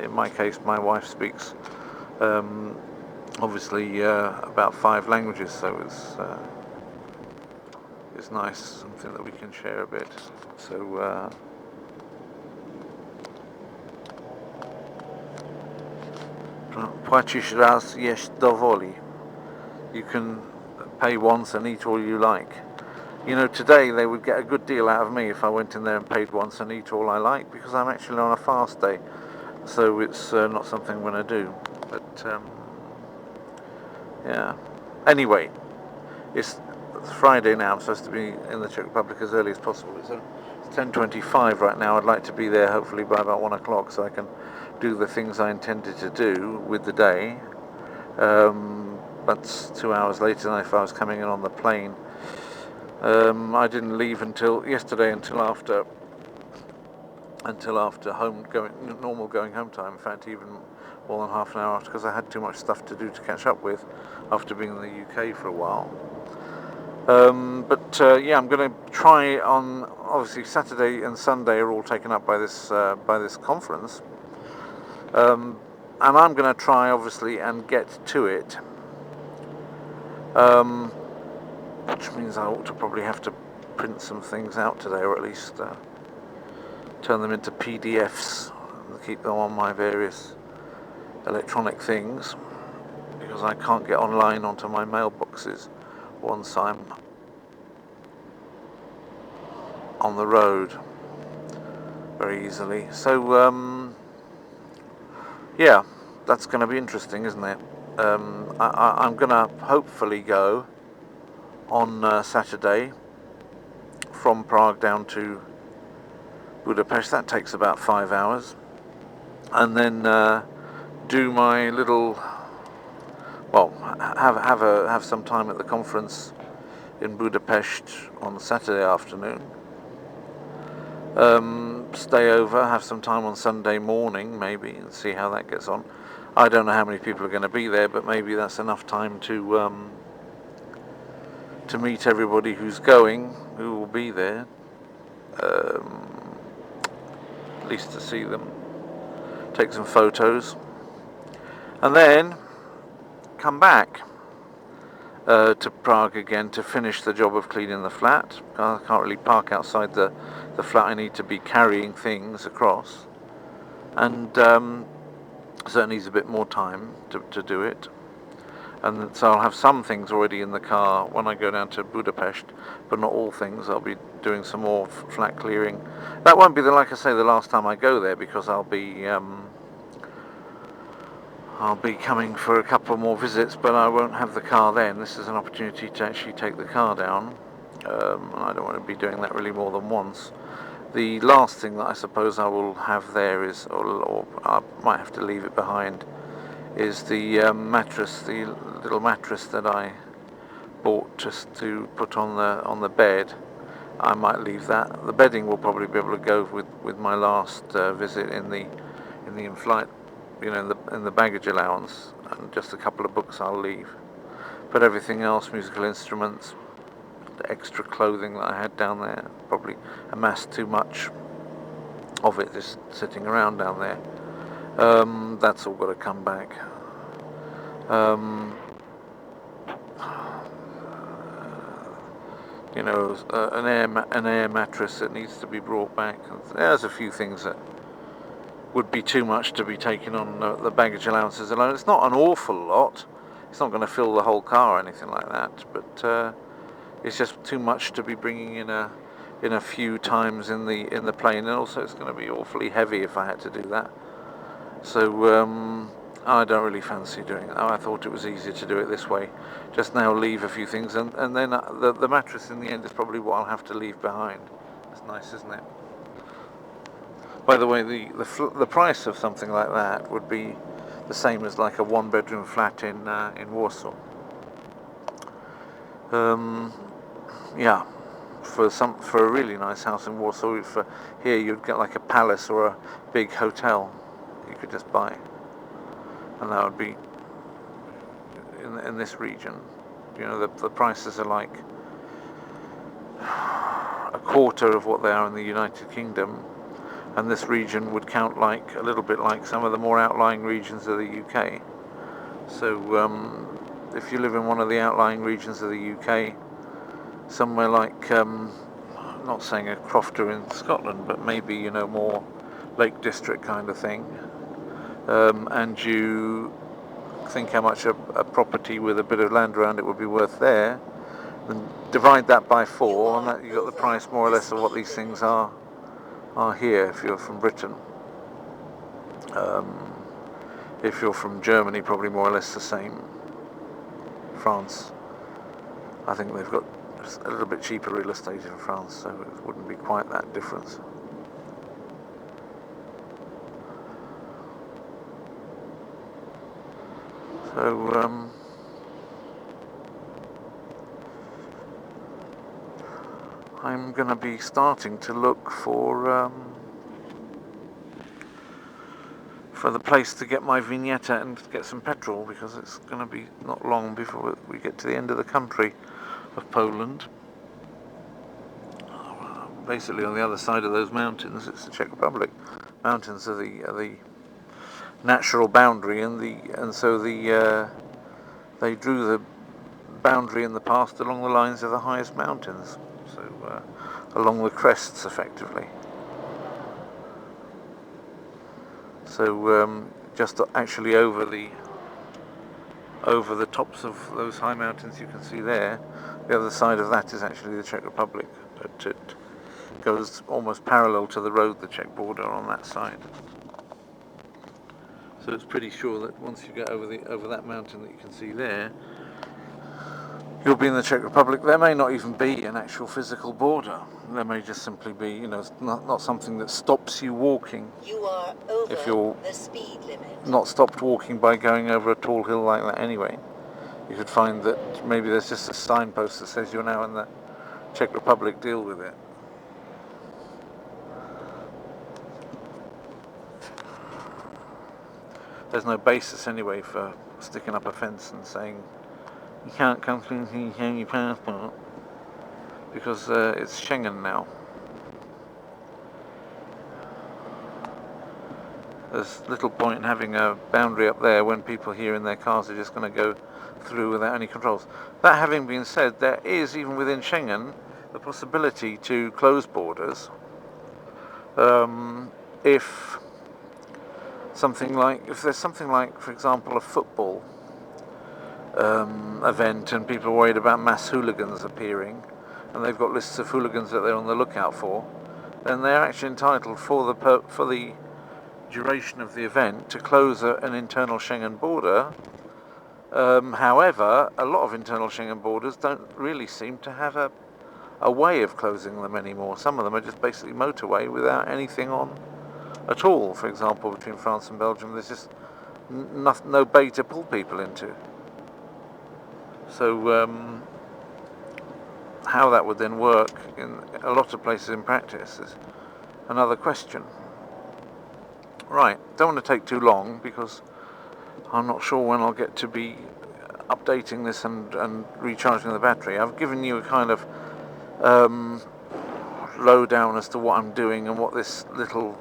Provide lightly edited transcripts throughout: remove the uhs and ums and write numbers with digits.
In my case, my wife speaks obviously about 5 languages, so it's nice, something that we can share a bit. So płacisz raz, jeść dowoli. You can pay once and eat all you like. You know, today they would get a good deal out of me if I went in there and paid once and eat all I like, because I'm actually on a fast day, so it's not something I'm going to do. But yeah. Anyway, it's Friday now. I'm supposed to be in the Czech Republic as early as possible. It's 10:25 right now. I'd like to be there hopefully by about 1 o'clock, so I can do the things I intended to do with the day. That's 2 hours later than if I was coming in on the plane. I didn't leave yesterday until after normal going home time. In fact, even more than half an hour after, because I had too much stuff to do to catch up with after being in the UK for a while. Yeah, I'm going to try on. Obviously, Saturday and Sunday are all taken up by this conference, and I'm going to try, obviously, and get to it. Which means I ought to probably have to print some things out today, or at least turn them into PDFs and keep them on my various electronic things, because I can't get online onto my mailboxes once I'm on the road very easily. So yeah, that's going to be interesting, isn't it? I'm going to hopefully go on Saturday from Prague down to Budapest. That takes about 5 hours, and then do my little, well, have some time at the conference in Budapest on Saturday afternoon. Stay over, have some time on Sunday morning maybe, and see how that gets on. I don't know how many people are going to be there, but maybe that's enough time to meet everybody who will be there, at least to see them, take some photos, and then come back to Prague again to finish the job of cleaning the flat. I can't really park outside the flat. I need to be carrying things across, and so it needs a bit more time to do it. And so I'll have some things already in the car when I go down to Budapest, but not all things. I'll be doing some more flat clearing. That won't be like I say, the last time I go there, because I'll be coming for a couple more visits, but I won't have the car then. This is an opportunity to actually take the car down. I don't want to be doing that really more than once. The last thing that I suppose I will have there is, or I might have to leave it behind, is the mattress, the little mattress that I bought just to put on the bed. I might leave that. The bedding will probably be able to go with my last visit in the in-flight, in the baggage allowance, and just a couple of books I'll leave. But everything else, musical instruments, the extra clothing that I had down there, probably amassed too much of it just sitting around down there. That's all got to come back. An air mattress that needs to be brought back. There's a few things that would be too much to be taken on the baggage allowances alone. It's not an awful lot. It's not going to fill the whole car or anything like that, but it's just too much to be bringing in a few times in the plane, and also it's going to be awfully heavy if I had to do that. So I don't really fancy doing it. I thought it was easier to do it this way. Just now leave a few things, and then the mattress in the end is probably what I'll have to leave behind. It's nice, isn't it? By the way, the price of something like that would be the same as like a 1-bedroom flat in Warsaw. Yeah, for a really nice house in Warsaw, here you'd get like a palace or a big hotel you could just buy, and that would be in this region. The prices are like a quarter of what they are in the United Kingdom, and this region would count like a little bit like some of the more outlying regions of the UK. So if you live in one of the outlying regions of the UK, somewhere like, not saying a crofter in Scotland, but maybe, you know, more Lake District kind of thing, and you think how much a property with a bit of land around it would be worth there, then divide that by 4, and that you got the price more or less of what these things are here if you're from Britain. If you're from Germany, probably more or less the same. France, I think they've got a little bit cheaper real estate in France, so it wouldn't be quite that difference. So I'm going to be starting to look for the place to get my vignette and get some petrol, because it's going to be not long before we get to the end of the country of Poland. Basically on the other side of those mountains, it's the Czech Republic. Mountains are the natural boundary, and so they drew the boundary in the past along the lines of the highest mountains, so along the crests effectively. So just actually over the tops of those high mountains you can see there, the other side of that is actually the Czech Republic, but it goes almost parallel to the road, the Czech border, on that side. So it's pretty sure that once you get over that mountain that you can see there, you'll be in the Czech Republic. There may not even be an actual physical border. There may just simply be, you know, not something that stops you walking. You are over if you're the speed limit. Not stopped walking by going over a tall hill like that anyway. You could find that maybe there's just a signpost that says you're now in the Czech Republic, deal with it. There's no basis anyway for sticking up a fence and saying you can't come through until you show your passport, because it's Schengen now. There's little point in having a boundary up there when people here in their cars are just going to go through without any controls. That having been said, there is, even within Schengen, the possibility to close borders if there's something like, for example, a football event, and people are worried about mass hooligans appearing, and they've got lists of hooligans that they're on the lookout for, then they're actually entitled for the duration of the event to close an internal Schengen border. However, a lot of internal Schengen borders don't really seem to have a way of closing them anymore. Some of them are just basically motorway without anything on at all. For example, between France and Belgium, there's just no bay to pull people into. So how that would then work in a lot of places in practice is another question. Right, don't want to take too long, because I'm not sure when I'll get to be updating this and recharging the battery. I've given you a kind of lowdown as to what I'm doing and what this little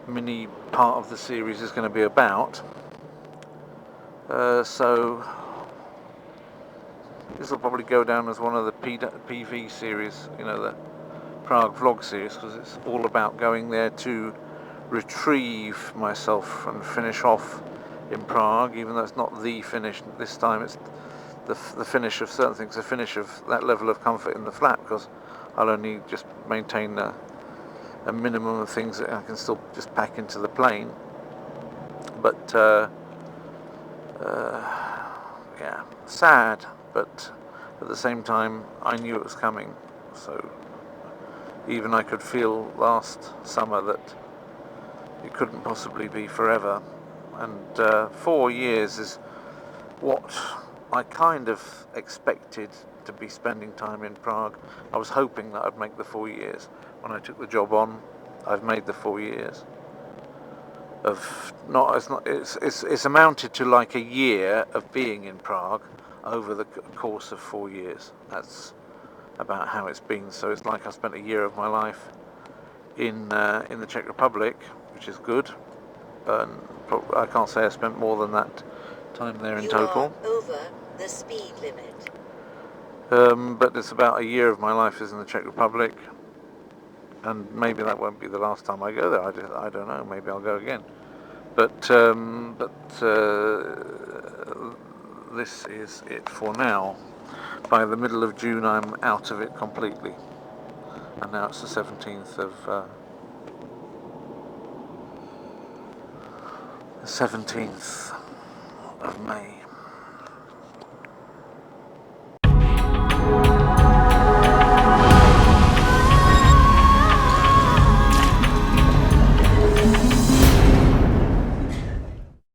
mini part of the series is going to be about. So this will probably go down as one of the PV series, you know, the Prague vlog series, because it's all about going there to retrieve myself and finish off in Prague, even though it's not the finish this time. It's the finish of certain things, the finish of that level of comfort in the flat, because I'll only just maintain a minimum of things that I can still just pack into the plane. But yeah, sad, but at the same time I knew it was coming. So even I could feel last summer that it couldn't possibly be forever, and 4 years is what I kind of expected to be spending time in Prague. I was hoping that I'd make the 4 years. When I took the job on, I've made the 4 years. It's amounted to like a year of being in Prague over the course of 4 years. That's about how it's been. So it's like I spent a year of my life in the Czech Republic, which is good. And I can't say I spent more than that time there in You total. are over the speed limit. But it's about a year of my life is in the Czech Republic, and maybe that won't be the last time I go there. I don't know. Maybe I'll go again. But this is it for now. By the middle of June, I'm out of it completely, and now it's the 17th of May.